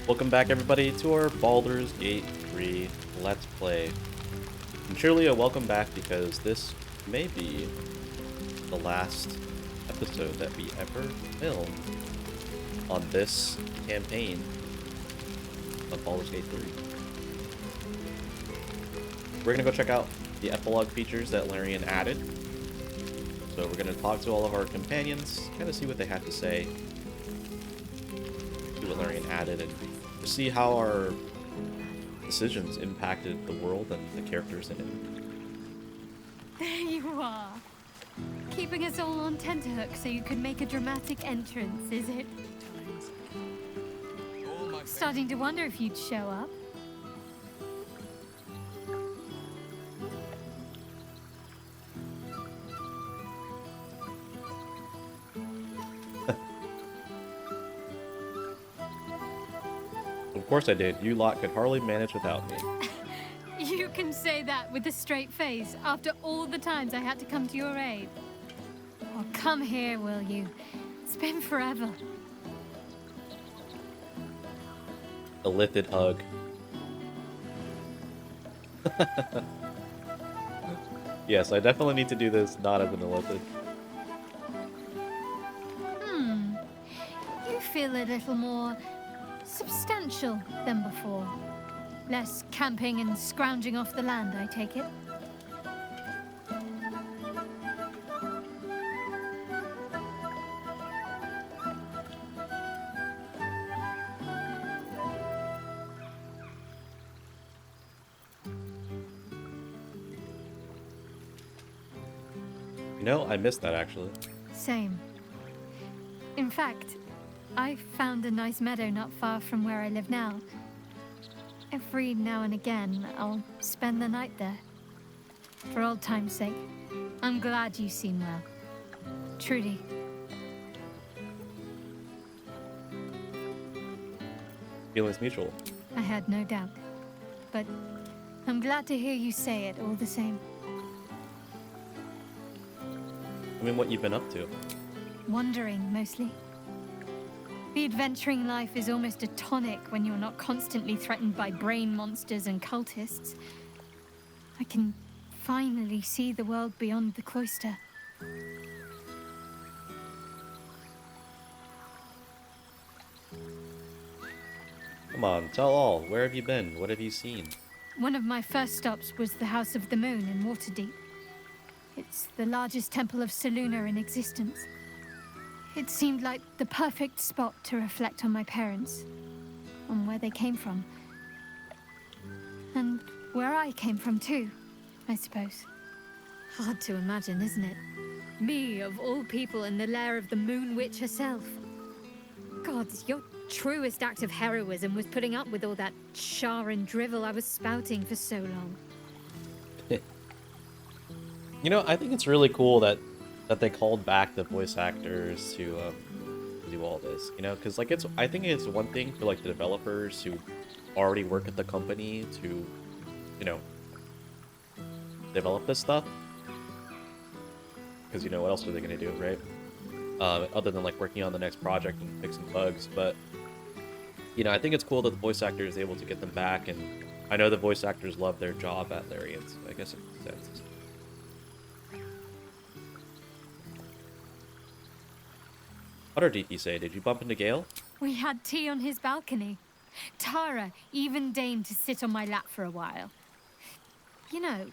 Welcome back everybody to our Baldur's Gate 3 Let's Play. And surely a welcome back because this may be the last episode that we ever filmed on this campaign of Baldur's Gate 3. We're gonna go check out the epilogue features that Larian added. So we're gonna talk to all of our companions, kind of see what they have to say, see what Larian added, and see how our decisions impacted the world and the characters in it. There you are. Keeping us all on tenterhooks so you could make a dramatic entrance, is it? Starting to wonder if you'd show up. Of course I did. You lot could hardly manage without me. You can say that with a straight face after all the times I had to come to your aid. Oh, come here, will you? It's been forever. A lifted hug. Yes, I definitely need to do this not as an elliptic. You feel a little more substantial than before. Less camping and scrounging off the land, I take it. You know, I missed that actually. Same. In fact, I found a nice meadow not far from where I live now. Every now and again, I'll spend the night there. For old time's sake. I'm glad you seem well. Trudy. Feelings mutual. I had no doubt. But I'm glad to hear you say it all the same. I mean, what you've been up to? Wandering, mostly. The adventuring life is almost a tonic when you're not constantly threatened by brain monsters and cultists. I can finally see the world beyond the cloister. Come on, tell all. Where have you been? What have you seen? One of my first stops was the House of the Moon in Waterdeep. It's the largest temple of Selûne in existence. It seemed like the perfect spot to reflect on my parents, on where they came from. And where I came from too, I suppose. Hard to imagine, isn't it? Me, of all people, in the lair of the Moon Witch herself. Gods, your truest act of heroism was putting up with all that char and drivel I was spouting for so long. You know, I think it's really cool that they called back the voice actors to do all this, you know, because like I think it's one thing for like the developers who already work at the company to, you know, develop this stuff, because you know what else are they gonna do, right? Other than like working on the next project and fixing bugs. But you know, I think it's cool that the voice actor is able to get them back, and I know the voice actors love their job at Larian, so I guess it makes sense. What did DP say? Did you bump into Gale? We had tea on his balcony. Tara even deigned to sit on my lap for a while. You know,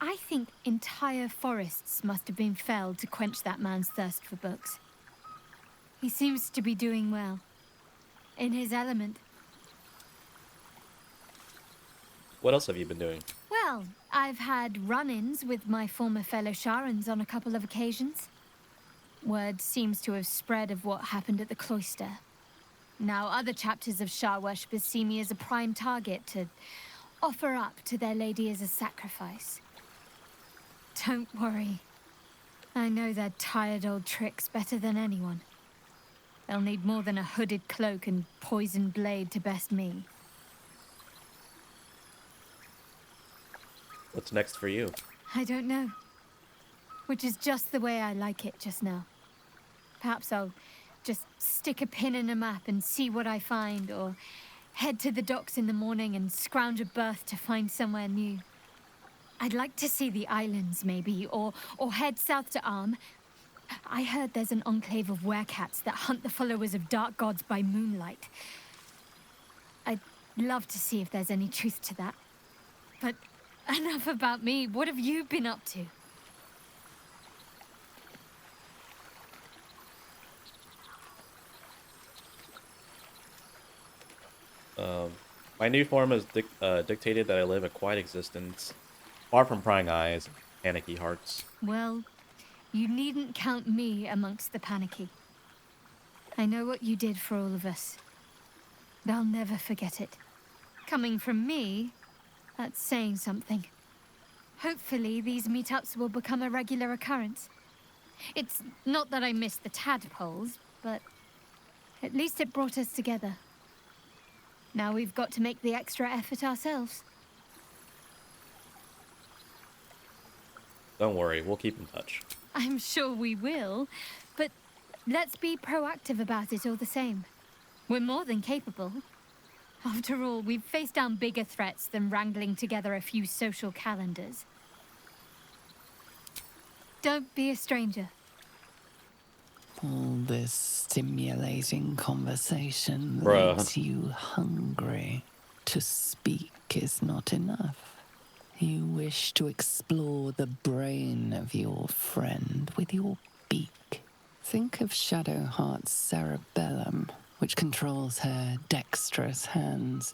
I think entire forests must have been felled to quench that man's thirst for books. He seems to be doing well. In his element. What else have you been doing? Well, I've had run-ins with my former fellow Sharans on a couple of occasions. Word seems to have spread of what happened at the cloister. Now other chapters of Shar worshippers see me as a prime target to offer up to their lady as a sacrifice. Don't worry. I know their tired old tricks better than anyone. They'll need more than a hooded cloak and poisoned blade to best me. What's next for you? I don't know. Which is just the way I like it just now. Perhaps I'll just stick a pin in a map and see what I find, or head to the docks in the morning and scrounge a berth to find somewhere new. I'd like to see the islands, maybe, or head south to Arm. I heard there's an enclave of werecats that hunt the followers of dark gods by moonlight. I'd love to see if there's any truth to that. But enough about me. What have you been up to? My new form has dictated that I live a quiet existence, far from prying eyes and panicky hearts. Well, you needn't count me amongst the panicky. I know what you did for all of us. I'll never forget it. Coming from me, that's saying something. Hopefully, these meetups will become a regular occurrence. It's not that I miss the tadpoles, but at least it brought us together. Now we've got to make the extra effort ourselves. Don't worry, we'll keep in touch. I'm sure we will, but let's be proactive about it all the same. We're more than capable. After all, we've faced down bigger threats than wrangling together a few social calendars. Don't be a stranger. All this stimulating conversation Bruh. leaves you hungry. To speak is not enough. You wish to explore the brain of your friend with your beak. Think of Shadowheart's cerebellum, which controls her dexterous hands.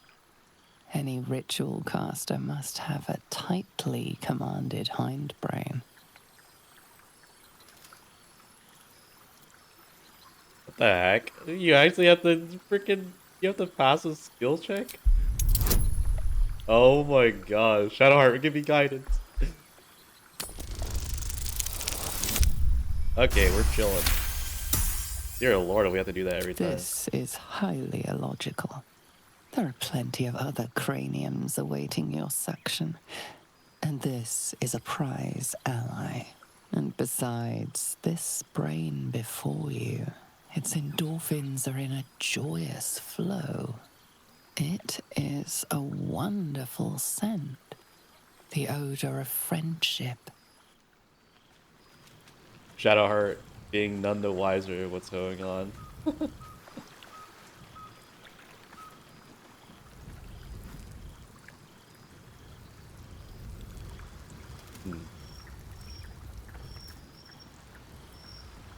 Any ritual caster must have a tightly commanded hindbrain. What the heck? You actually have to you have to pass a skill check? Oh my gosh. Shadowheart, give me guidance. Okay, we're chilling. Dear Lord, we have to do that every time. This is highly illogical. There are plenty of other craniums awaiting your suction. And this is a prize ally. And besides, this brain before you, its endorphins are in a joyous flow. It is a wonderful scent. The odor of friendship. Shadowheart being none the wiser what's going on.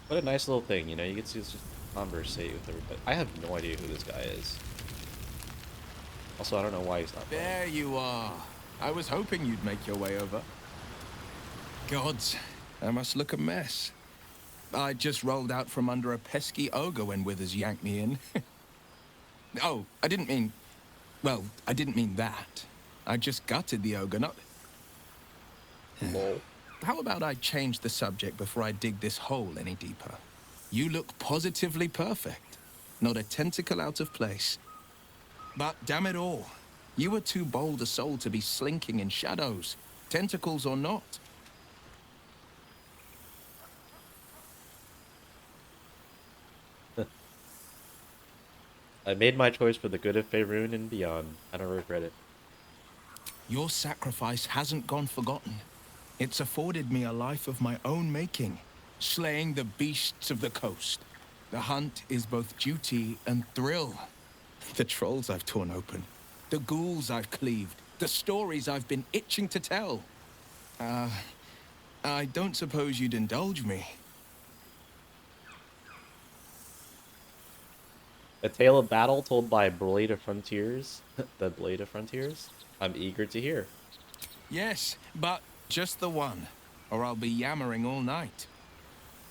What a nice little thing, you know, you get to just conversate with everybody. I have no idea who this guy is. Also, I don't know why he's not playing. There you are. I was hoping you'd make your way over. Gods, I must look a mess. I just rolled out from under a pesky ogre when Withers yanked me in. Oh, I didn't mean... Well, I didn't mean that. I just gutted the ogre, not... Lol. How about I change the subject before I dig this hole any deeper? You look positively perfect. Not a tentacle out of place. But damn it all, you were too bold a soul to be slinking in shadows, tentacles or not. I made my choice for the good of Faerun and beyond. I don't regret it. Your sacrifice hasn't gone forgotten. It's afforded me a life of my own making, slaying the beasts of the coast. The hunt is both duty and thrill. The trolls I've torn open, the ghouls I've cleaved, the stories I've been itching to tell. I don't suppose you'd indulge me. A tale of battle told by Blade of Frontiers. The Blade of Frontiers? I'm eager to hear. Yes, but just the one, or I'll be yammering all night.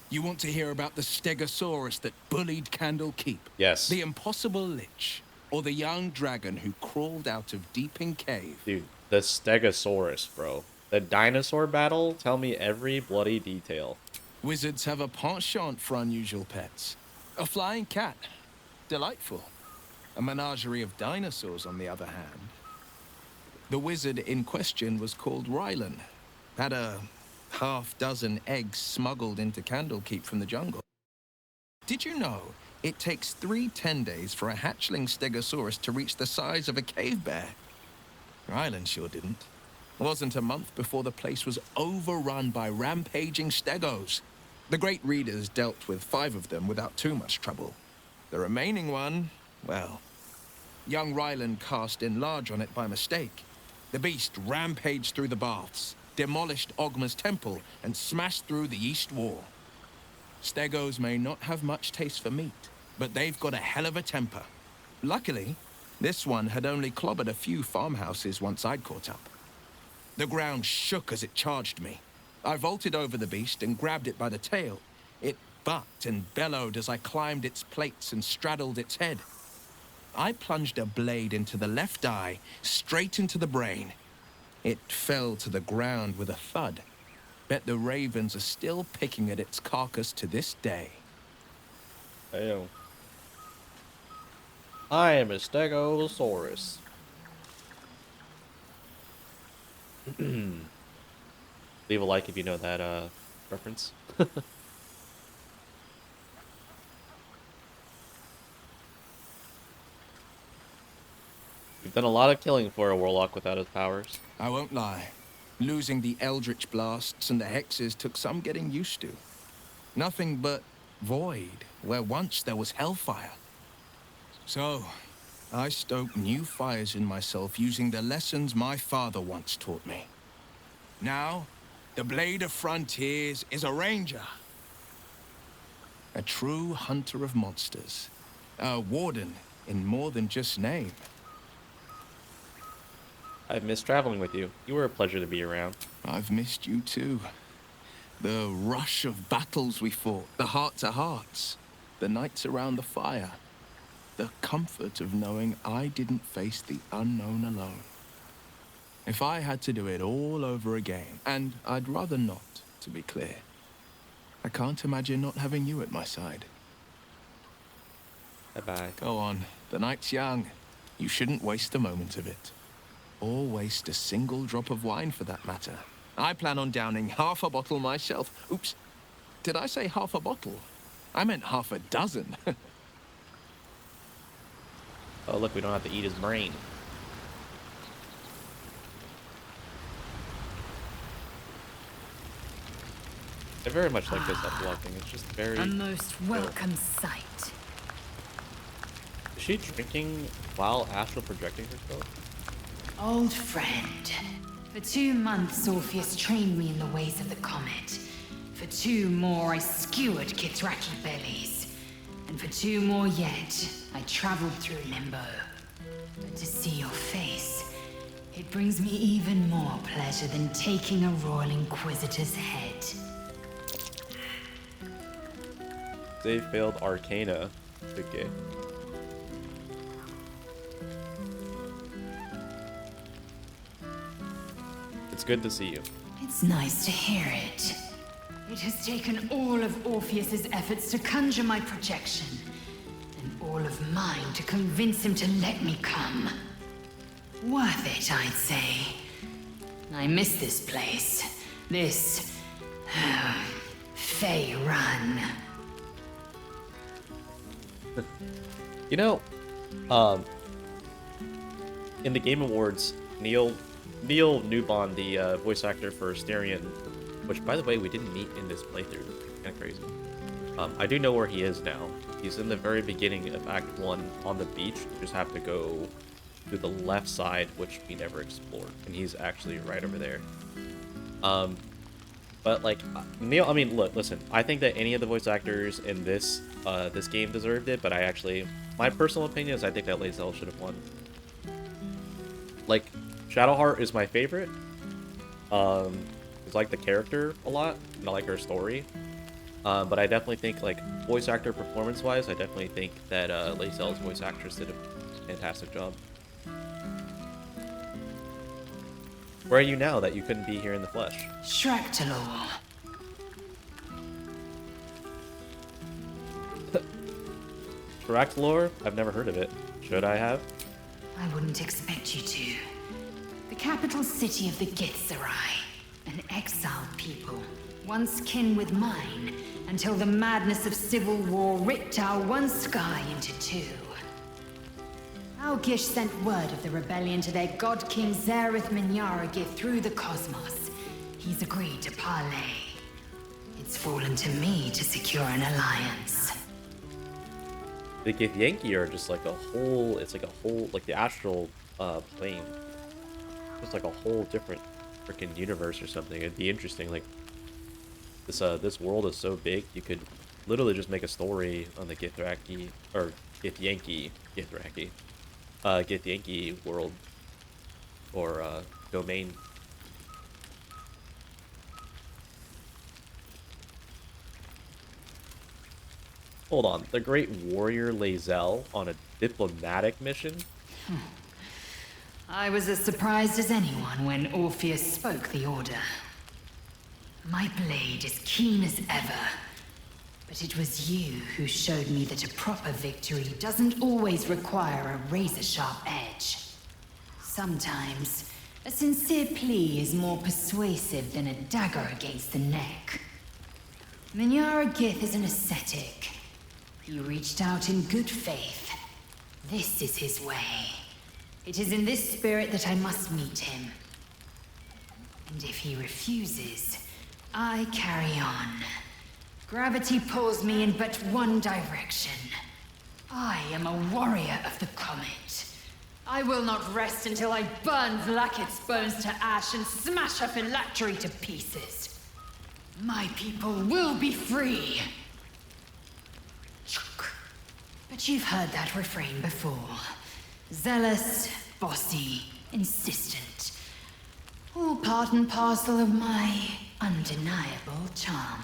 You want to hear about the Stegosaurus that bullied Candle Keep? Yes. The impossible lich, or the young dragon who crawled out of Deeping Cave? Dude, the Stegosaurus, bro. The dinosaur battle? Tell me every bloody detail. Wizards have a penchant for unusual pets. A flying cat. Delightful. A menagerie of dinosaurs, on the other hand. The wizard in question was called Rylan. Had a half-dozen eggs smuggled into Candlekeep from the jungle. Did you know It takes 3 10 days for a hatchling stegosaurus to reach the size of a cave bear. Ryland sure didn't. Wasn't a month before the place was overrun by rampaging stegos. The great readers dealt with 5 of them without too much trouble. The remaining one, well, young Ryland cast in large on it by mistake. The beast rampaged through the baths, demolished Ogma's temple, and smashed through the east wall. Stegos may not have much taste for meat, but they've got a hell of a temper. Luckily, this one had only clobbered a few farmhouses once I'd caught up. The ground shook as it charged me. I vaulted over the beast and grabbed it by the tail. It bucked and bellowed as I climbed its plates and straddled its head. I plunged a blade into the left eye, straight into the brain. It fell to the ground with a thud. Bet the ravens are still picking at its carcass to this day. Ew. I am a stegosaurus. Leave a like if you know that reference. We've done a lot of killing for a warlock without his powers. I won't lie. Losing the eldritch blasts and the hexes took some getting used to. Nothing but void, where once there was hellfire. So, I stoked new fires in myself using the lessons my father once taught me. Now, the Blade of Frontiers is a ranger. A true hunter of monsters. A warden in more than just name. I've missed traveling with you. You were a pleasure to be around. I've missed you too. The rush of battles we fought, the heart-to-hearts, the nights around the fire, the comfort of knowing I didn't face the unknown alone. If I had to do it all over again, and I'd rather not, to be clear, I can't imagine not having you at my side. Bye-bye. Go on, the night's young. You shouldn't waste a moment of it. Or waste a single drop of wine for that matter. I plan on downing half a bottle myself. Oops, did I say half a bottle? I meant half a dozen. Oh, look, we don't have to eat his brain. I very much like this epilogue thing. It's just very... A most welcome sight. Is she drinking while astral projecting herself? Old friend. For 2 months, Orpheus trained me in the ways of the comet. For 2 more, I skewered Kithraki bellies. And for 2 more yet, I traveled through limbo. But to see your face, it brings me even more pleasure than taking a Royal Inquisitor's head. They failed Arcana. Good game. It's good to see you. It's nice to hear it. It has taken all of Orpheus's efforts to conjure my projection, and all of mine to convince him to let me come. Worth it, I'd say. I miss this place. This... Fey Run. You know, in the Game Awards, Neil Newbon, the voice actor for Styrian, which, by the way, we didn't meet in this playthrough. Kind of crazy. I do know where he is now. He's in the very beginning of Act 1 on the beach. You just have to go to the left side, which we never explored. And he's actually right over there. But, like, Neil, I mean, look, listen. I think that any of the voice actors in this this game deserved it, but I actually... My personal opinion is I think that Lae'zel should have won. Like, Shadowheart is my favorite. I like the character a lot, and I like her story. But I definitely think, like, voice actor performance-wise, I definitely think that Lae'zel's voice actress did a fantastic job. Where are you now that you couldn't be here in the flesh? Shractalor. Shractalor? I've never heard of it. Should I have? I wouldn't expect you to. The capital city of the Githzerai. An exiled people, once kin with mine, until the madness of civil war ripped our one sky into two. Algish sent word of the rebellion to their god king Zareth Minyaragith through the cosmos. He's agreed to parley. It's fallen to me to secure an alliance. The Githyanki are just like a whole, it's like a whole, like the astral plane. It's like a whole different freaking universe or something. It'd be interesting, like, this world is so big, you could literally just make a story on the Githyanki, or Githyanki world, or domain. Hold on, the great warrior Lae'zel on a diplomatic mission? I was as surprised as anyone when Orpheus spoke the order. My blade is keen as ever, but it was you who showed me that a proper victory doesn't always require a razor-sharp edge. Sometimes, a sincere plea is more persuasive than a dagger against the neck. Minyaragith is an ascetic. He reached out in good faith. This is his way. It is in this spirit that I must meet him. And if he refuses, I carry on. Gravity pulls me in but one direction. I am a warrior of the comet. I will not rest until I burn Vlaakith's bones to ash and smash her phylactery to pieces. My people will be free. But you've heard that refrain before. Zealous, bossy, insistent. All part and parcel of my undeniable charm.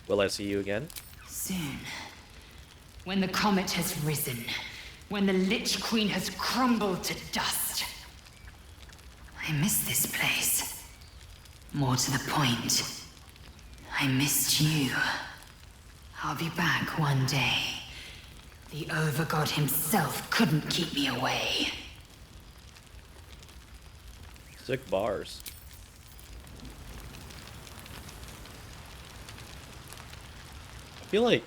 Will I see you again? Soon. When the comet has risen. When the Lich Queen has crumbled to dust. I miss this place. More to the point, I missed you. I'll be back one day. The Overgod himself couldn't keep me away. Sick bars. I feel like,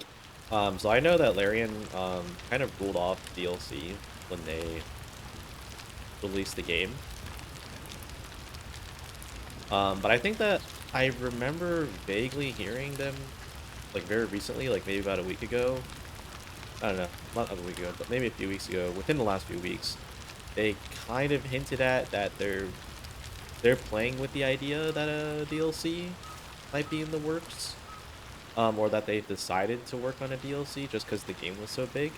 so I know that Larian kind of ruled off DLC when they released the game. But I think that I remember vaguely hearing them, like, very recently, like maybe about a week ago. I don't know, not a week ago, but maybe a few weeks ago, within the last few weeks, they kind of hinted at that they're playing with the idea that a DLC might be in the works, or that they decided to work on a DLC just because the game was so big.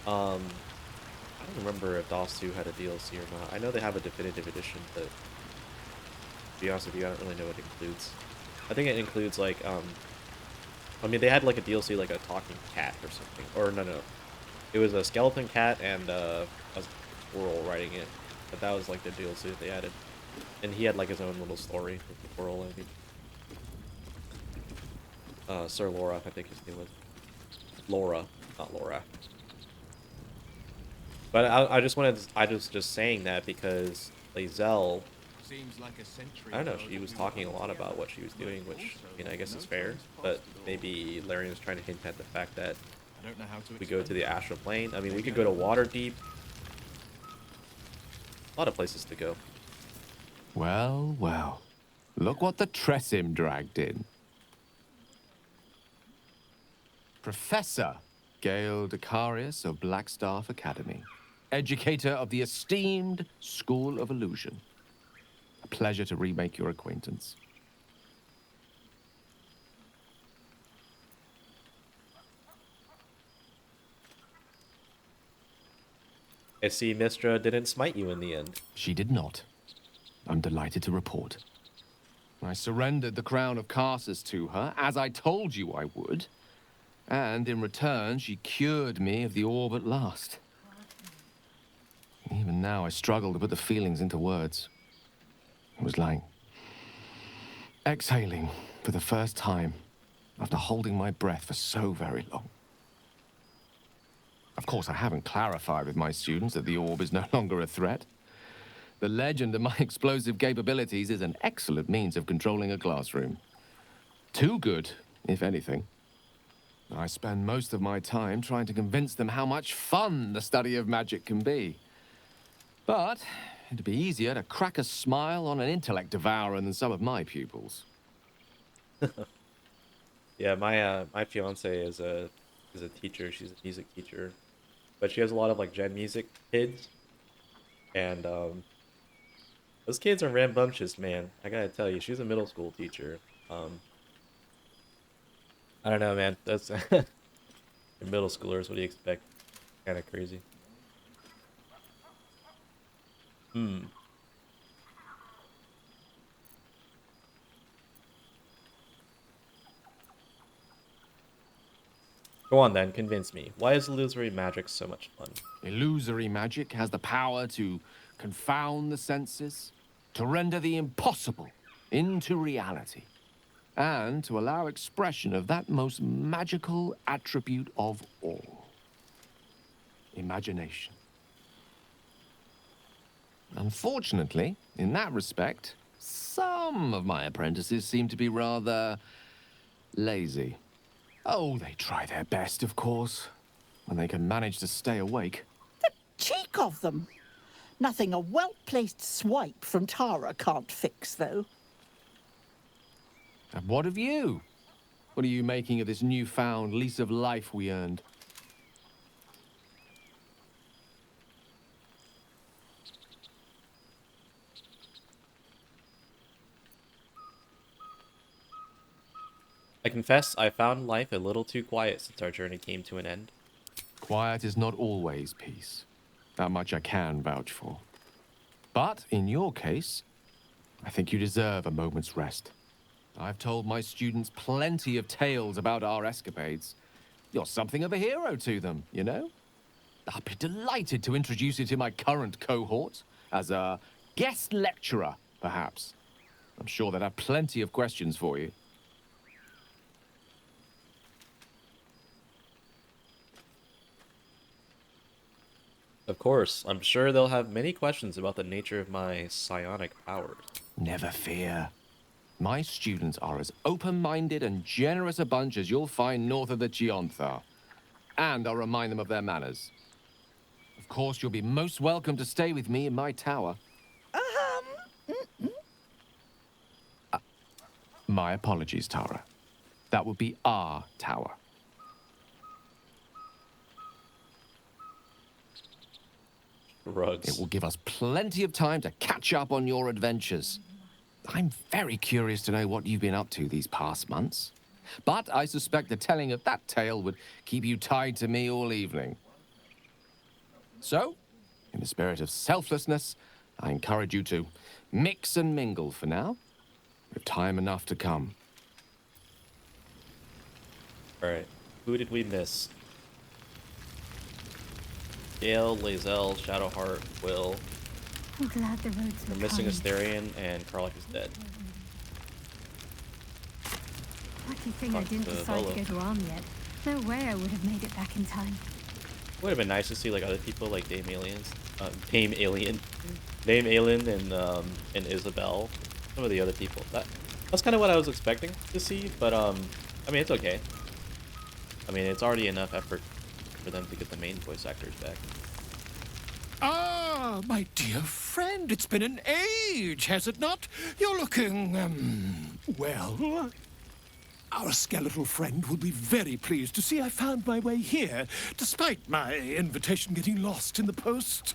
I don't remember if DOS 2 had a DLC or not. I know they have a definitive edition, but to be honest with you, I don't really know what it includes. I think it includes, like, I mean, they had, like, a DLC, like a talking cat or something. Or, no. It was a skeleton cat and a squirrel riding it. But that was, like, the DLC that they added. And he had, like, his own little story with the squirrel, I mean. Sir Laura, I think his name was. Laura, not Laura. But I just wanted to, I was just saying that because Lae'zel, I don't know, she was talking a lot about what she was doing, which, I mean, I guess is fair, but maybe Larian was trying to hint at the fact that we go to the astral plane. I mean, we could go to Waterdeep. A lot of places to go. Well, well. Look what the Tressim dragged in. Professor Gale Decarius of Blackstaff Academy. Educator of the esteemed School of Illusion. A pleasure to remake your acquaintance. I see Mistra didn't smite you in the end. She did not. I'm delighted to report. I surrendered the crown of Karsus to her, as I told you I would. And in return, she cured me of the orb at last. Even now, I struggle to put the feelings into words. It was like exhaling for the first time after holding my breath for so very long. Of course, I haven't clarified with my students that the orb is no longer a threat. The legend of my explosive capabilities is an excellent means of controlling a classroom. Too good, if anything. I spend most of my time trying to convince them how much fun the study of magic can be. But it'd be easier to crack a smile on an intellect devourer than some of my pupils. Yeah, my fiance is a teacher. She's a music teacher, but she has a lot of like gen music kids, and those kids are rambunctious, man. I gotta tell you, she's a middle school teacher. I don't know, man. That's middle schoolers. What do you expect? Kind of crazy. Go on then, convince me. Why is illusory magic so much fun? Illusory magic has the power to confound the senses, to render the impossible into reality, and to allow expression of that most magical attribute of all: imagination. Unfortunately, in that respect, some of my apprentices seem to be rather lazy. Oh, they try their best, of course, when they can manage to stay awake. Cheek of them! Nothing a well-placed swipe from Tara can't fix, though. And what of you? What are you making of this newfound lease of life we earned? I confess, I found life a little too quiet since our journey came to an end. Quiet is not always peace. That much I can vouch for. But in your case, I think you deserve a moment's rest. I've told my students plenty of tales about our escapades. You're something of a hero to them, you know? I'll be delighted to introduce you to my current cohort as a guest lecturer, perhaps. I'm sure they'd have plenty of questions for you. Of course, I'm sure they'll have many questions about the nature of my psionic powers. Never fear. My students are as open-minded and generous a bunch as you'll find north of the Chiontha. And I'll remind them of their manners. Of course, you'll be most welcome to stay with me in my tower. My apologies, Tara. That would be our tower. Rugs. It will give us plenty of time to catch up on your adventures. I'm very curious to know what you've been up to these past months. But I suspect the telling of that tale would keep you tied to me all evening. So, in the spirit of selflessness, I encourage you to mix and mingle for now, with time enough to come. Alright, who did we miss? Gale, Lae'zel, Shadowheart, Wyll. I'm glad the roads were We're missing kind. Asterion, and Karlach is dead. Lucky thing I Talk didn't to decide Volo. to go to Arm yet. No way I would have made it back in time. Would have been nice to see like other people like Dame Alien, and Isabel, some of the other people. That's kind of what I was expecting to see, but I mean it's okay. I mean it's already enough effort for them to get the main voice actors back. Ah, my dear friend, it's been an age, has it not? You're looking, well. Our skeletal friend will be very pleased to see I found my way here, despite my invitation getting lost in the post.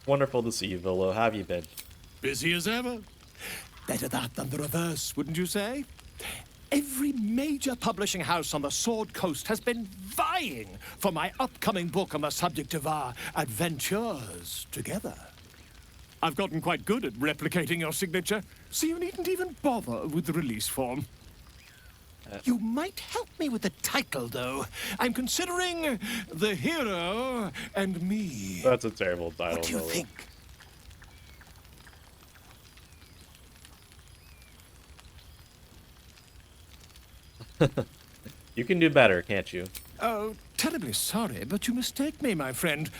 Wonderful to see you, Volo. How have you been? Busy as ever. Better that than the reverse, wouldn't you say? Every major publishing house on the Sword Coast has been vying for my upcoming book on the subject of our adventures together. I've gotten quite good at replicating your signature, so you needn't even bother with the release form. You might help me with the title, though. I'm considering The Hero and Me. That's a terrible title, What do you Volo. think? You can do better, can't you? Oh, terribly sorry, but you mistake me, my friend.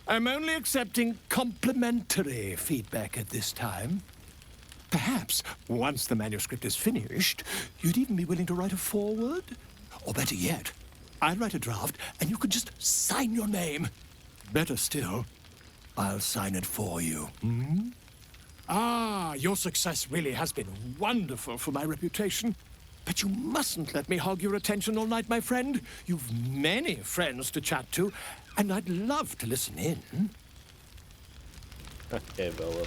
I'm only accepting complimentary feedback at this time. Perhaps, once the manuscript is finished, you'd even be willing to write a foreword? Or better yet, I'll write a draft and you can just sign your name. Better still, I'll sign it for you. Hmm? Ah, your success really has been wonderful for my reputation. But you mustn't let me hog your attention all night, my friend. You've many friends to chat to, and I'd love to listen in. Okay, Volo.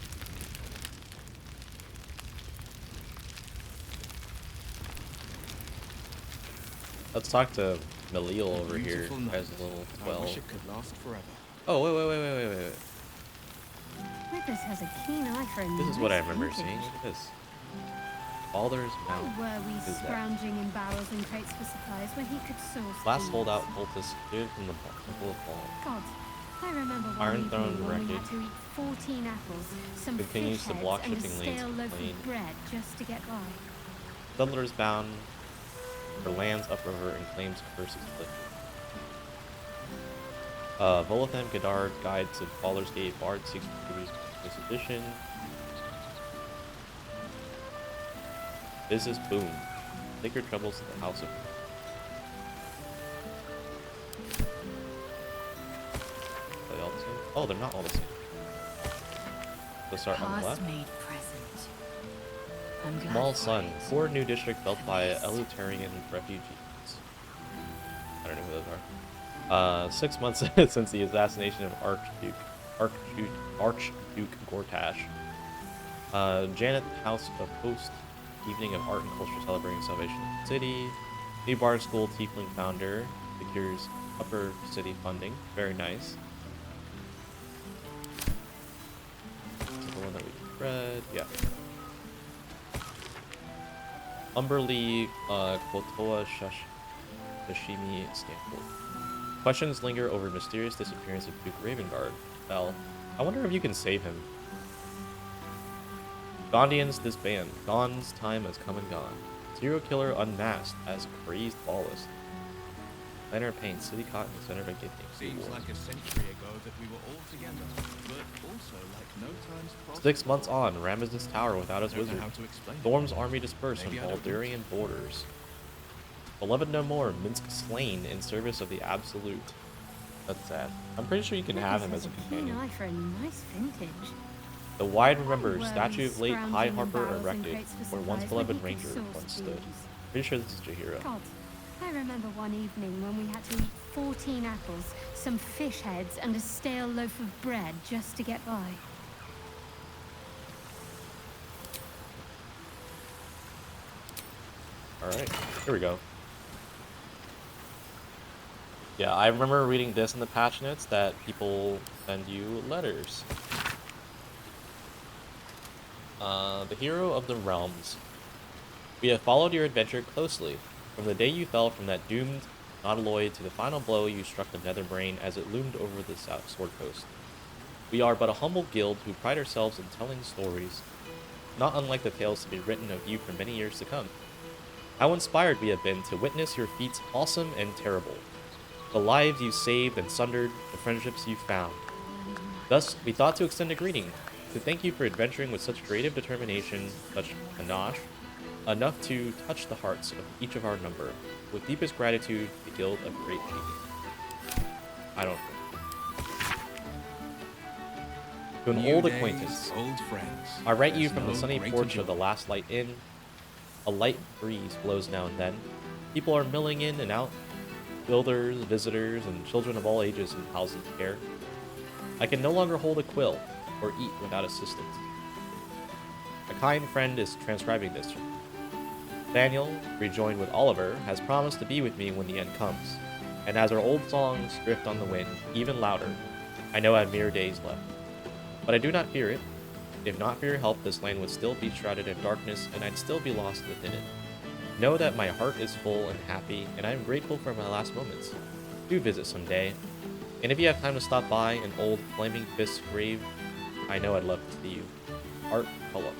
Let's talk to Lae'zel over here as a little 12. I wish it could last forever. Oh, wait. Withers has a keen eye for a This is what I nice remember vintage. seeing. Look at this. Baldur's Why Mount. were we Is that? scrounging in barrels and crates for supplies when he could source Last these? holdout cultist secured from the Temple of Fall. God, I remember one Iron Throne evening when we wreckage. had to eat 14 apples, some Continues fish to heads, block and a shipping lanes stale to loaf Plain. of bread just to get by. Settlers bound for lands upriver and claims curses lifted. Volothan Godard Guide to Baldur's Gate Bard seeks to produce this edition. Business boom. Take your troubles to the House of. Are they all the same? Oh, they're not all the same. Let's start on the left. Past-made present. I'm glad Small for Sun, it. 4 new district built by Elutarian refugees. I don't know who those are. 6 months since the assassination of Archduke Gortash. Janet House of Host, evening of art and culture celebrating Salvation of the City. New Bard School Tiefling founder secures upper city funding. Very nice. This is the one that we just read. Yeah. Umberlee Kotoa Sashimi Stanford. Questions linger over mysterious disappearance of Duke Ravengard. Well, I wonder if you can save him. Gondians disband. Gon's time has come and gone. Serial killer unmasked as crazed lawless. Planner paint city caught in the center of a kidney. Seems like a century ago that we were all together, but also like no time's crossed. 6 months on, Ramesses Tower without his I don't know wizard. how to explain it. Storm's army dispersed from Maybe I don't Baldurian borders. Beloved no more, Minsk slain in service of the Absolute. That's sad. I'm pretty sure you can have him as a Keen companion. eye for a nice vintage. The wide remembers, Were statue we of late scrounging High in Harper barrels and erected, crates for where once supplies when beloved he could ranger source once stood. these? Pretty sure this is Jahira. God, I remember one evening when we had to eat 14 apples, some fish heads, and a stale loaf of bread just to get by. Alright, here we go. Yeah, I remember reading this in the patch notes that people send you letters. The hero of the realms. We have followed your adventure closely. From the day you fell from that doomed nautiloid to the final blow you struck the Netherbrain as it loomed over the South Sword Coast. We are but a humble guild who pride ourselves in telling stories, not unlike the tales to be written of you for many years to come. How inspired we have been to witness your feats awesome and terrible. The lives you saved and sundered, the friendships you found. Thus, we thought to extend a greeting, to thank you for adventuring with such creative determination, such panache, enough to touch the hearts of each of our number. With deepest gratitude, the Guild of Great Genius. I don't know. To an New old days, acquaintance, old friends. I write you There's from the no sunny greater porch joy. of the Last Light Inn. A light breeze blows now and then. People are milling in and out. Builders, visitors, and children of all ages in houses of care. I can no longer hold a quill or eat without assistance. A kind friend is transcribing this. Daniel, rejoined with Oliver, has promised to be with me when the end comes. And as our old songs drift on the wind, even louder, I know I have mere days left. But I do not fear it. If not for your help, this land would still be shrouded in darkness, and I'd still be lost within it. Know that my heart is full and happy, and I am grateful for my last moments. Do visit someday. And if you have time to stop by an old Flaming Fist's grave, I know I'd love to see you. Art Collagh.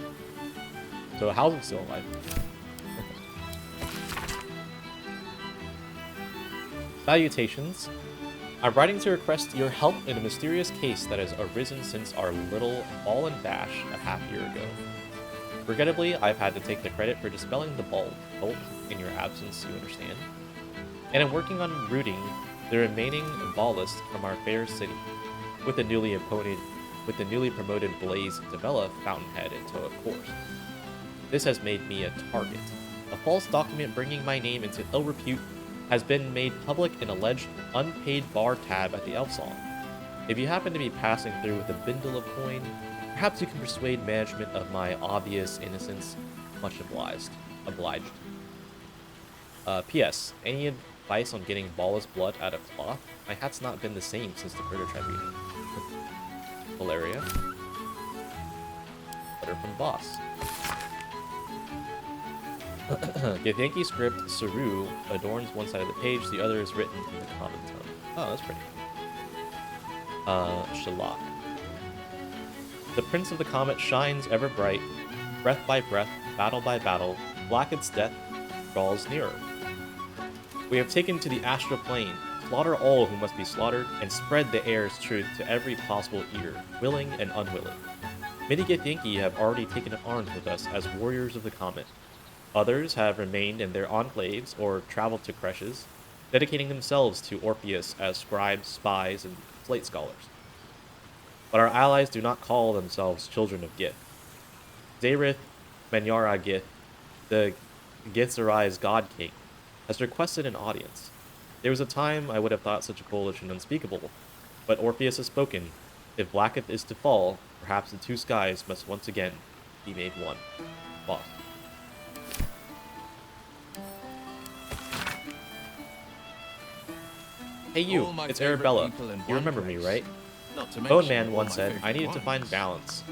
So how's it still alive? Salutations. I'm writing to request your help in a mysterious case that has arisen since our little fallen bash a half-year ago. Regrettably, I've had to take the credit for dispelling the bolt in your absence, you understand. And I'm working on rooting the remaining Vollists from our fair city, with the newly promoted Blaze Devella Fountainhead into a course. This has made me a target. A false document bringing my name into ill repute has been made public in alleged unpaid bar tab at the Elf Song. If you happen to be passing through with a bindle of coin, perhaps you can persuade management of my obvious innocence. Much obliged. P.S. Any advice on getting Ballas blood out of cloth? My hat's not been the same since the Murder Tribunal. Valeria. Letter from Voss. Githyanki script Saru adorns one side of the page, the other is written in the common tongue. Oh, that's pretty. Shalak. The Prince of the Comet shines ever bright, breath by breath, battle by battle, Blackett's death draws nearer. We have taken to the astral plane, slaughter all who must be slaughtered, and spread the air's truth to every possible ear, willing and unwilling. Many Githyanki have already taken up arms with us as warriors of the Comet. Others have remained in their enclaves or traveled to creches, dedicating themselves to Orpheus as scribes, spies, and slate scholars. But our allies do not call themselves children of Gith. Zayrith Manyara Gith, the Githzerai's god king, has requested an audience. There was a time I would have thought such a coalition unspeakable, but Orpheus has spoken. If Blacketh is to fall, perhaps the two skies must once again be made one. Voss. Hey you, it's Arabella. You remember me, right? Bone Man once said, I needed to find balance.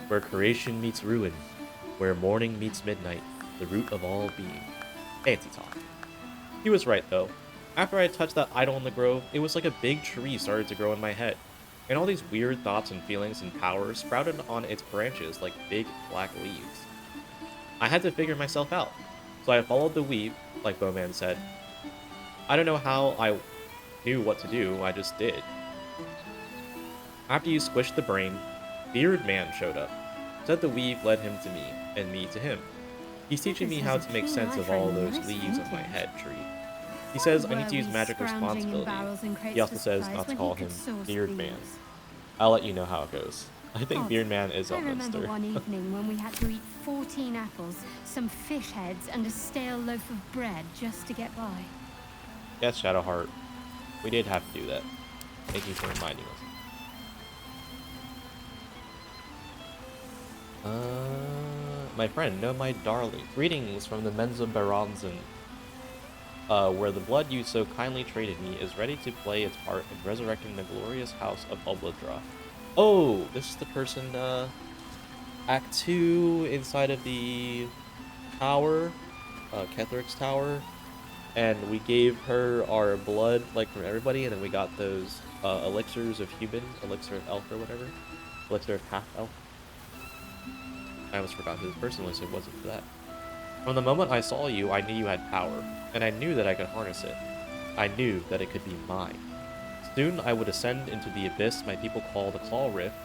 Where creation meets ruin, where morning meets midnight, the root of all being. Fancy talk. He was right, though. After I touched that idol in the grove, it was like a big tree started to grow in my head. And all these weird thoughts and feelings and powers sprouted on its branches like big black leaves. I had to figure myself out, so I followed the weave, like Bowman said. I don't know how I knew what to do, I just did. After you squished the brain, Beard Man showed up. Said the weave led him to me, and me to him. He's teaching me how to make sense of all those leaves on my head tree. He says I need to use magic responsibility. He also says not to call him Beard Man. I'll let you know how it goes. I think Beard Man is Elminster. I remember one evening when we had to eat 14 apples, some fish heads, and a stale loaf of bread just to get by. Yes, Shadowheart. We did have to do that. Thank you for reminding us. My friend, no, my darling. Greetings from the Menza Baronzen, where the blood you so kindly traded me is ready to play its part in resurrecting the glorious house of Obladora. Oh, this is the person, Act 2 inside of the tower, Ketheric's tower, and we gave her our blood, like, from everybody, and then we got those, elixirs of human, elixir of elf or whatever, elixir of half-elf. I almost forgot who this person was, it wasn't for that. From the moment I saw you, I knew you had power, and I knew that I could harness it. I knew that it could be mine. Soon I would ascend into the abyss my people call the Claw Rift,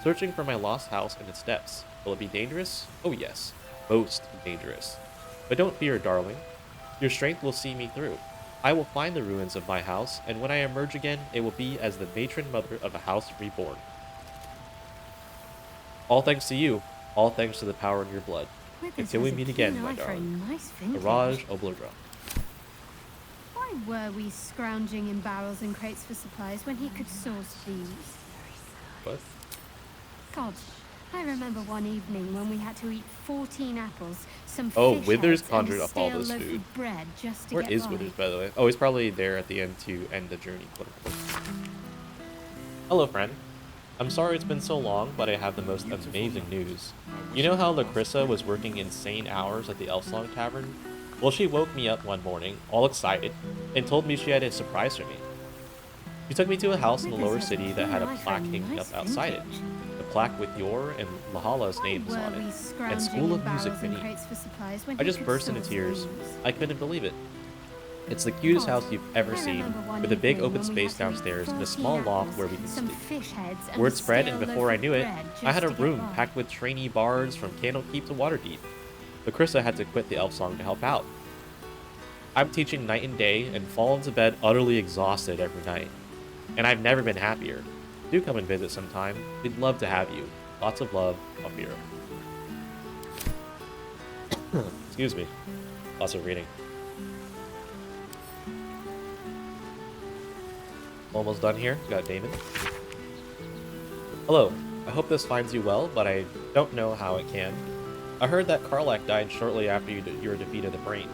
searching for my lost house and its depths. Will it be dangerous? Oh yes, most dangerous. But don't fear, darling. Your strength will see me through. I will find the ruins of my house, and when I emerge again, it will be as the matron mother of a house reborn. All thanks to you. All thanks to the power in your blood. Until we meet again, my darling. Araj Obladora. Why were we scrounging in barrels and crates for supplies when he could source these? What? God, I remember one evening when we had to eat 14 apples, some Oh, fish Withers heads, conjured and a up all stale this loaf food. of bread just to Where get is by. Withers, by the way? Oh, he's probably there at the end to end the journey, quote unquote. Hello, friend. I'm sorry it's been so long, but I have the most amazing news. You know how Lacrissa was working insane hours at the Elfsong Tavern? Well, she woke me up one morning, all excited, and told me she had a surprise for me. She took me to a house in the lower city that had a plaque hanging up outside it. The plaque with your and Lahala's names on it, and School of Music beneath. I just burst into tears. I couldn't believe it. It's the cutest house you've ever I seen, remember one with a big evening open when we space had to eat downstairs and a 14 small loft apples, where we can some sleep. fish heads, and Word a spread, and stale before loaf I of knew it, bread I had a just to get room by. packed with trainee bards from Candlekeep to Waterdeep. But Krista had to quit the elf song to help out. I'm teaching night and day and fall into bed utterly exhausted every night. And I've never been happier. Do come and visit sometime. We'd love to have you. Lots of love, Alfira. Excuse me. Lots of reading. Almost done here. Got Dammon. Hello. I hope this finds you well, but I don't know how it can. I heard that Karlach died shortly after your defeat of the Brain.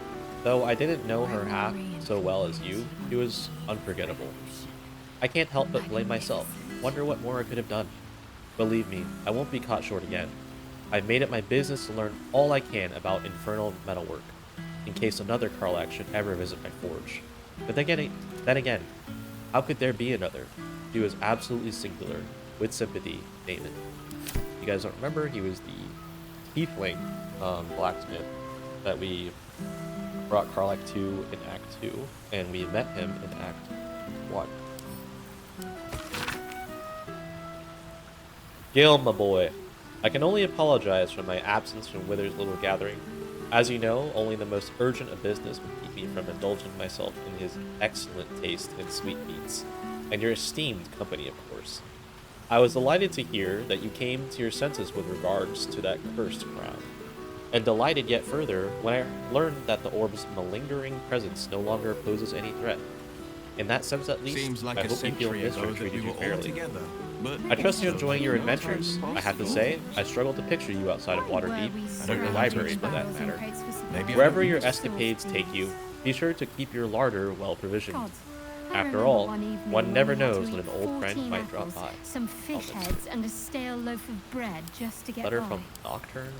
Though I didn't know her half so well as you, she was unforgettable. I can't help but blame myself. Wonder what more I could have done. Believe me, I won't be caught short again. I've made it my business to learn all I can about infernal metalwork, in case another Karlach should ever visit my forge. But then again, how could there be another? He was absolutely singular, with sympathy, Dammon. You guys don't remember, he was the tiefling blacksmith that we brought Karlach to in Act 2, and we met him in Act 1. Gale, my boy, I can only apologize for my absence from Wither's little gathering. As you know, only the most urgent of business would keep me from indulging myself in his excellent taste in sweetmeats, and your esteemed company, of course. I was delighted to hear that you came to your senses with regards to that cursed crown, and delighted yet further when I learned that the orb's malingering presence no longer poses any threat. In that sense, at least, Seems like I a hope you feel century missed ago or that treated we you were all fairly. together. But I trust you're also, enjoying your who knows adventures. what's I have to possible? say, I struggle to picture you outside of Waterdeep, or your library for that matter. Maybe I Wherever don't your need to- escapades take you, be sure to keep your larder well provisioned. God, I After remember all, one evening one when never we had to knows when eat an old friend 14 might drop apples, by. some fish Elminster. heads, and a stale loaf of bread just to get Letter by. from Nocturne?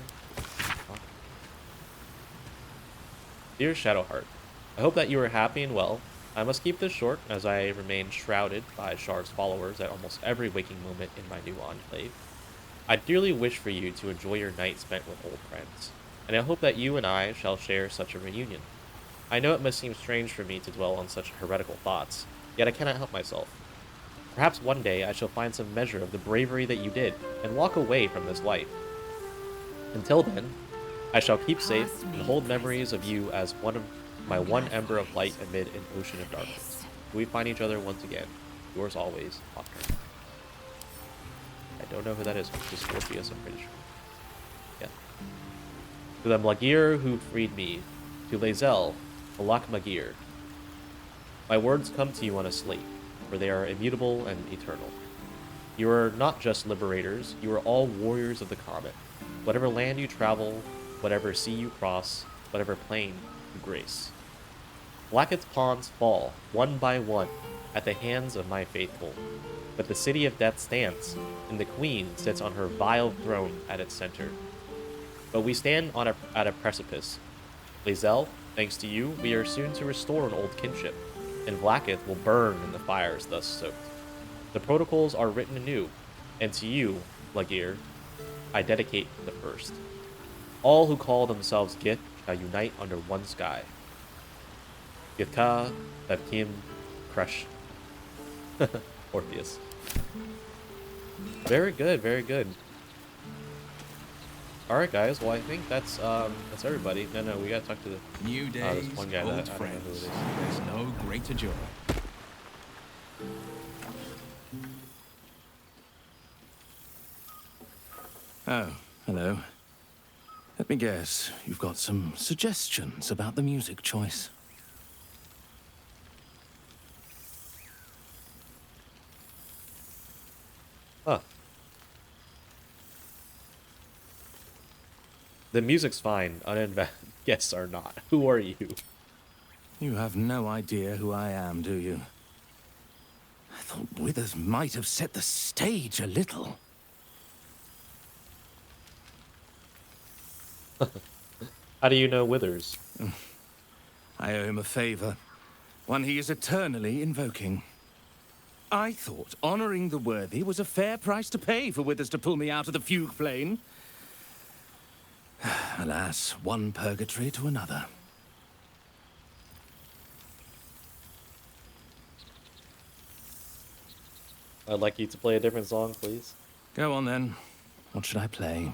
Dear Shadowheart, I hope that you are happy and well. I must keep this short, as I remain shrouded by Shard's followers at almost every waking moment in my new enclave. I dearly wish for you to enjoy your night spent with old friends, and I hope that you and I shall share such a reunion. I know it must seem strange for me to dwell on such heretical thoughts, yet I cannot help myself. Perhaps one day I shall find some measure of the bravery that you did, and walk away from this life. Until then, I shall keep safe and hold memories of you as my one ember of light amid an ocean of darkness. Till we find each other once again. Yours always, Nocturne. I don't know who that is. It's just Orpheus, I'm pretty sure. Yeah. To the Mlagir who freed me. To Lae'zel, Malak Magir. My words come to you on a slate, for they are immutable and eternal. You are not just liberators, you are all warriors of the comet. Whatever land you travel, whatever sea you cross, whatever plane you grace. Blackett's pawns fall, one by one, at the hands of my faithful. But the city of death stands, and the queen sits on her vile throne at its center. But we stand at a precipice. Lae'zel, thanks to you, we are soon to restore an old kinship, and Blackett will burn in the fires thus soaked. The protocols are written anew, and to you, Lagir, I dedicate the first. All who call themselves Gith shall unite under one sky. Githka, Bevkim, Crush. Orpheus. Very good, very good. Alright guys, well I think that's everybody. No, we gotta talk to the New days, this one guy old that I don't know who it friends. is. There's no greater joy. Oh, hello. Let me guess, you've got some suggestions about the music choice. Huh. The music's fine. Guests are not. Who are you? You have no idea who I am, do you? I thought Withers might have set the stage a little. How do you know Withers? I owe him a favor, one he is eternally invoking. I thought honoring the worthy was a fair price to pay for Withers to pull me out of the fugue plane. Alas, one purgatory to another. I'd like you to play a different song, please. Go on then. What should I play?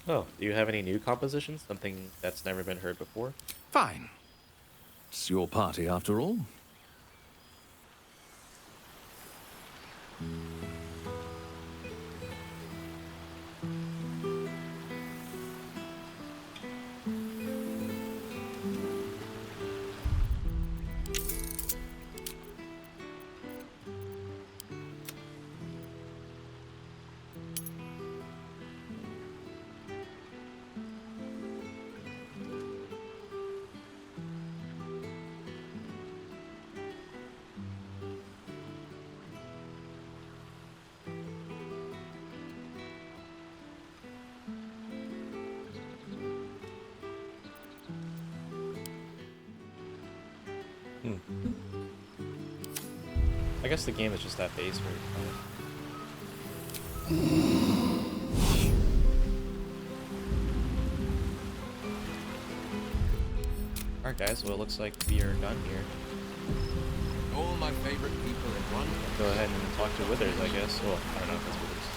Oh, do you have any new compositions? Something that's never been heard before? Fine. It's your party after all. I guess the game is just that base where Alright guys, well it looks like we are done here. All my favorite people in one. Go ahead and talk to Withers, I guess. Well, I don't know if it's Withers.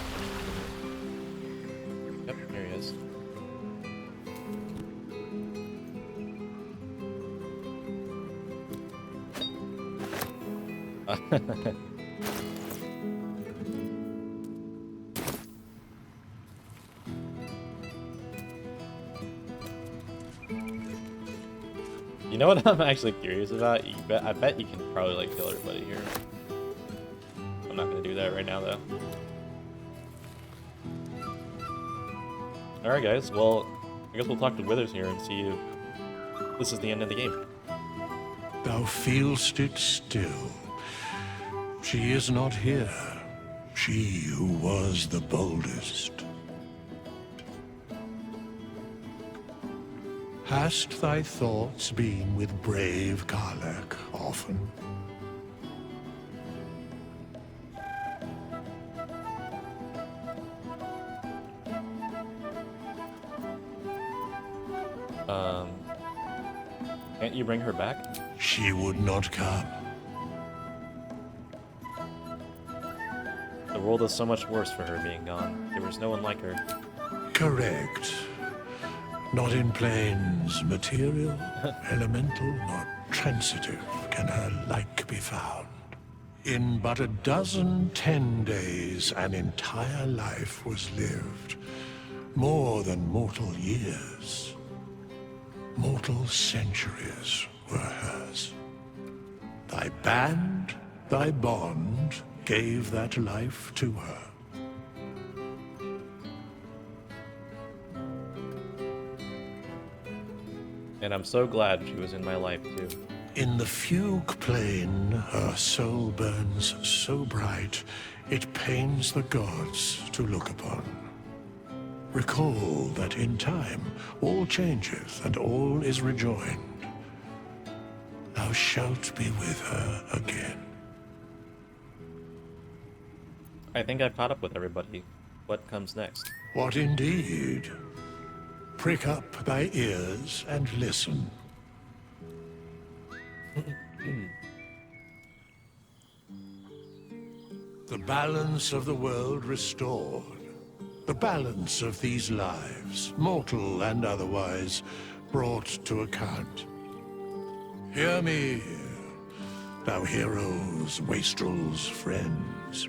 Yep, here he is. You know what I'm actually curious about? I bet you can probably like kill everybody here. I'm not gonna do that right now though. Alright guys, well, I guess we'll talk to Withers here and see if this is the end of the game. Thou feelst it still. She is not here. She who was the boldest. Hast thy thoughts been with brave Karlach often? Can't you bring her back? She would not come. The world is so much worse for her being gone. There was no one like her. Correct. Not in planes material, elemental, nor transitive can her like be found. In but a dozen 10 days, an entire life was lived. More than mortal years. Mortal centuries were hers. Thy band, thy bond, gave that life to her. And I'm so glad she was in my life too. In the fugue plane, her soul burns so bright, it pains the gods to look upon. Recall that in time, all changeth and all is rejoined. Thou shalt be with her again. I think I've caught up with everybody. What comes next? What indeed? Prick up thy ears and listen. The balance of the world restored. The balance of these lives, mortal and otherwise, brought to account. Hear me, thou heroes, wastrels, friends.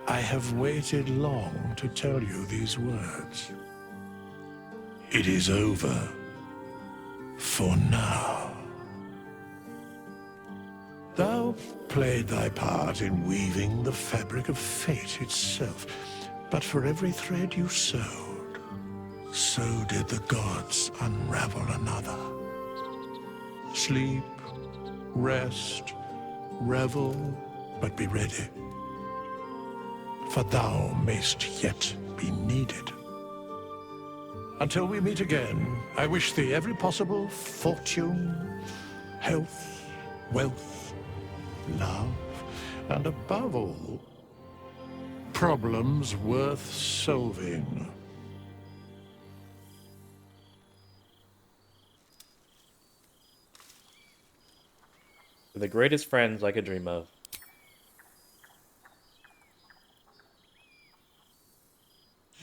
I have waited long to tell you these words. It is over. For now. Thou played thy part in weaving the fabric of fate itself, but for every thread you sewed, so did the gods unravel another. Sleep, rest, revel, but be ready. For thou mayst yet be needed. Until we meet again, I wish thee every possible fortune, health, wealth, love, and above all, problems worth solving. the greatest friends I could dream of.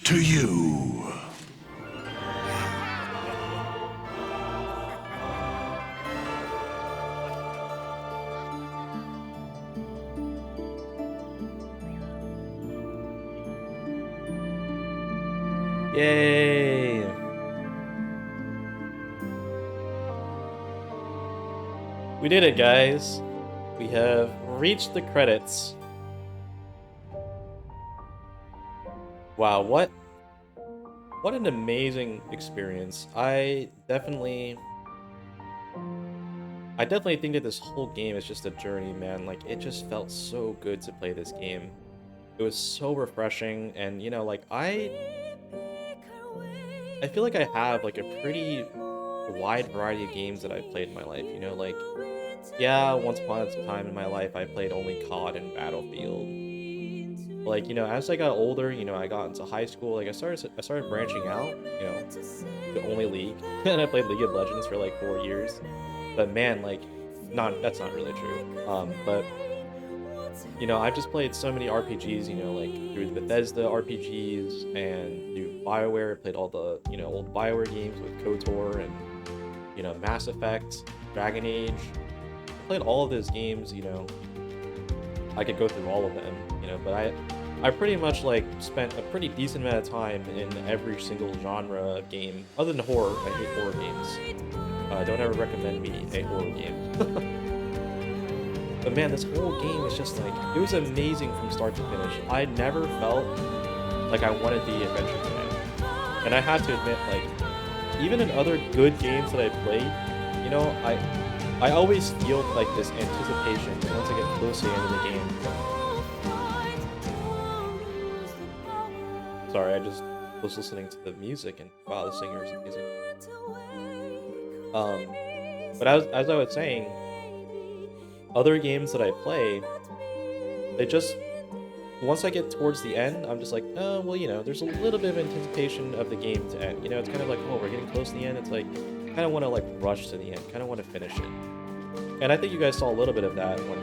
To you. Yay! We did it, guys. We have reached the credits. Wow, what an amazing experience. I definitely think that this whole game is just a journey, man. Like, it just felt so good to play this game. It was so refreshing, and, you know, like, I feel like I have, like, a pretty wide variety of games that I've played in my life, you know, like, yeah, once upon a time in my life, I played only COD and Battlefield. Like, you know, as I got older, you know, I got into high school, like, I started branching out, you know, to only League, and I played League of Legends for, like, 4 years. But, man, like, that's not really true, but, you know, I've just played so many RPGs, you know, like, through the Bethesda RPGs, and through BioWare, played all the, you know, old BioWare games with KOTOR, and, you know, Mass Effect, Dragon Age. I played all of those games, you know. I could go through all of them, you know, but I pretty much, like, spent a pretty decent amount of time in every single genre of game, other than horror. I hate horror games. Don't ever recommend me a horror game. But man, this whole game is just like, it was amazing from start to finish. I never felt like I wanted the adventure to end. And I have to admit, like, even in other good games that I played, you know, I always feel like this anticipation once I get close to the end of the game. Sorry, I just was listening to the music and wow, the singer is amazing. But as I was saying, other games that I play, they just, once I get towards the end, I'm just like, oh, well, you know, there's a little bit of anticipation of the game to end. You know, it's kind of like, oh, we're getting close to the end. It's like, I kind of want to, like, rush to the end, kind of want to finish it. And I think you guys saw a little bit of that when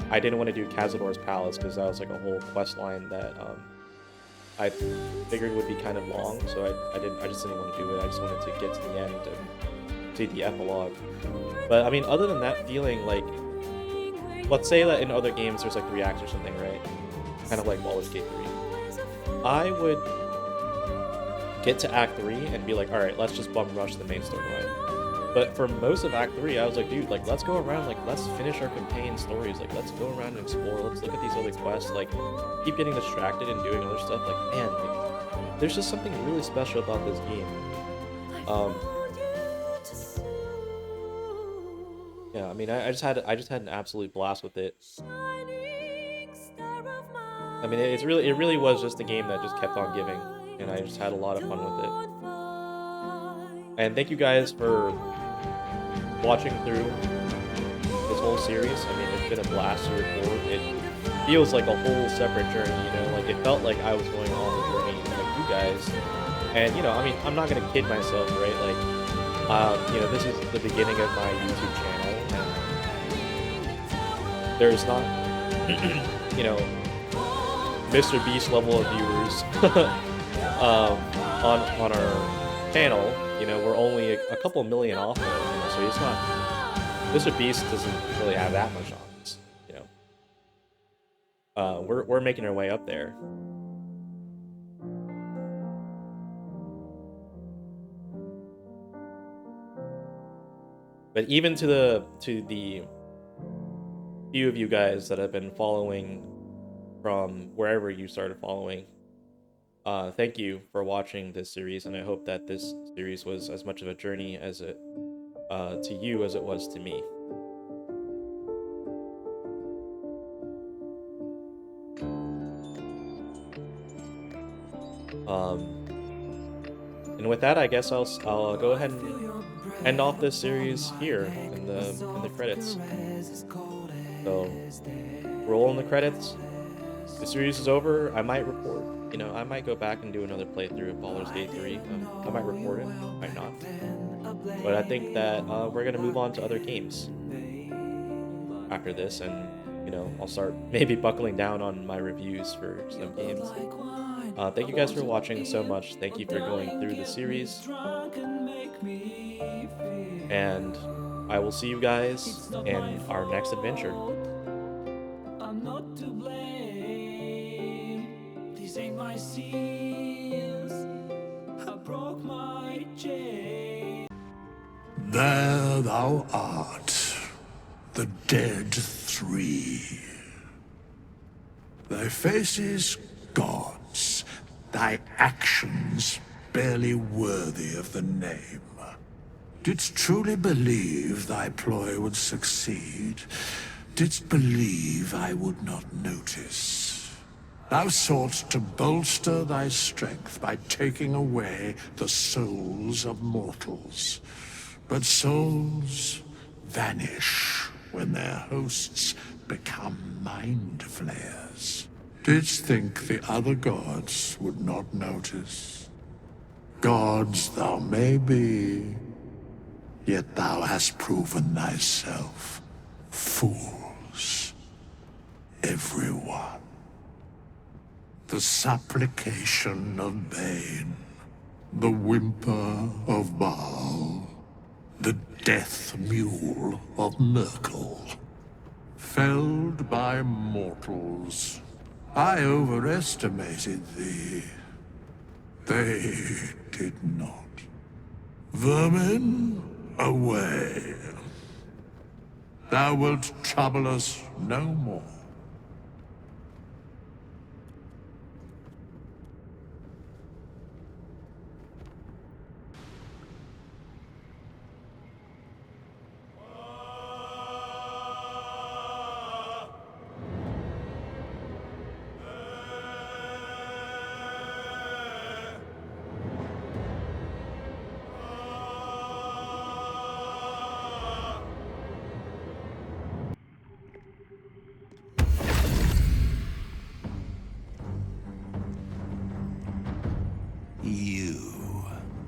I didn't want to do Cazador's Palace, because that was, like, a whole quest line that I figured would be kind of long, so I just didn't want to do it. I just wanted to get to the end and see the epilogue. But, I mean, other than that feeling, like, let's say that in other games there's like 3 acts or something, right? Kind of like Baldur's Gate 3. I would get to Act 3 and be like, alright, let's just bum rush the main storyline. But for most of Act 3, I was like, dude, like, let's go around, like, let's finish our campaign stories, like, let's go around and explore, let's look at these other quests, like, keep getting distracted and doing other stuff, like, man, like, there's just something really special about this game. Yeah, I mean, I just had an absolute blast with it. I mean, it really was just a game that just kept on giving, and I just had a lot of fun with it. And thank you guys for watching through this whole series. I mean, it's been a blast to record. It feels like a whole separate journey, you know, like, it felt like I was going on the journey like you guys. And, you know, I mean, I'm not gonna kid myself, right? Like, you know, this is the beginning of my YouTube channel. There's not, you know, Mr. Beast level of viewers on our channel. You know, we're only a couple million off of it, you know, so it's not, Mr. Beast doesn't really have that much on us, you know. We're making our way up there. But even to the few of you guys that have been following from wherever you started following, thank you for watching this series, and I hope that this series was as much of a journey as it to you as it was to me. And with that, I guess I'll go ahead and end off this series here in the credits. So, roll in the credits. The series is over. I might record. You know, I might go back and do another playthrough of Baldur's Gate 3. I might record it. Might not. But I think that we're gonna move on to other games. after this, and you know, I'll start maybe buckling down on my reviews for some games. Thank you guys for watching so much. Thank you for going through the series. And I will see you guys in our next adventure. I'm not to blame. These ain't my sins. I broke my chain. There thou art, the dead three. Thy faces gods, thy actions barely worthy of the name. Didst truly believe thy ploy would succeed? Didst believe I would not notice? Thou soughtst to bolster thy strength by taking away the souls of mortals. But souls vanish when their hosts become mind flayers. Didst think the other gods would not notice? Gods thou may be, yet thou hast proven thyself fools, everyone. The supplication of Bane, the whimper of Baal, the death mule of Merkel. Felled by mortals, I overestimated thee. They did not. Vermin, away. Thou wilt trouble us no more.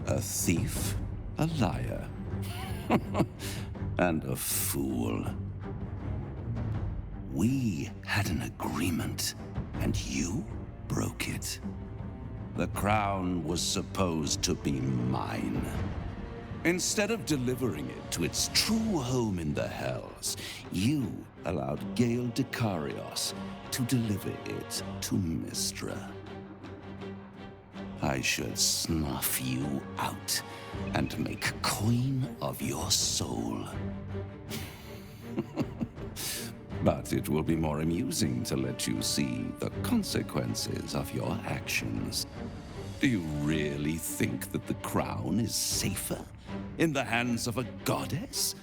A thief, a liar, and a fool. We had an agreement, and you broke it. The crown was supposed to be mine. Instead of delivering it to its true home in the Hells, you allowed Gale Dekarios to deliver it to Mystra. I should snuff you out and make coin of your soul. But it will be more amusing to let you see the consequences of your actions. Do you really think that the crown is safer in the hands of a goddess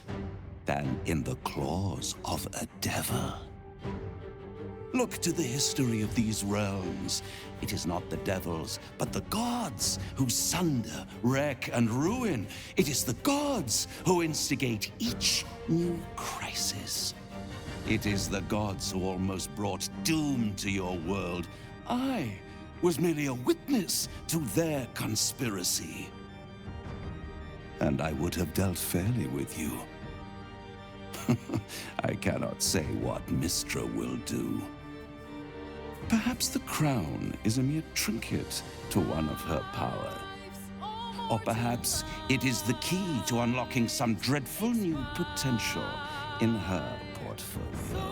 than in the claws of a devil? Look to the history of these realms. It is not the devils, but the gods who sunder, wreck, and ruin. It is the gods who instigate each new crisis. It is the gods who almost brought doom to your world. I was merely a witness to their conspiracy. And I would have dealt fairly with you. I cannot say what Mystra will do. Perhaps the crown is a mere trinket to one of her power. Or perhaps it is the key to unlocking some dreadful new potential in her portfolio.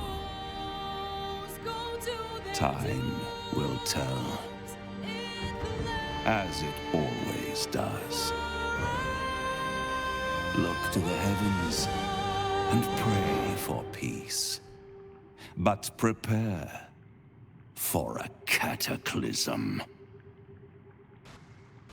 Time will tell, as it always does. Look to the heavens and pray for peace. But prepare for a cataclysm.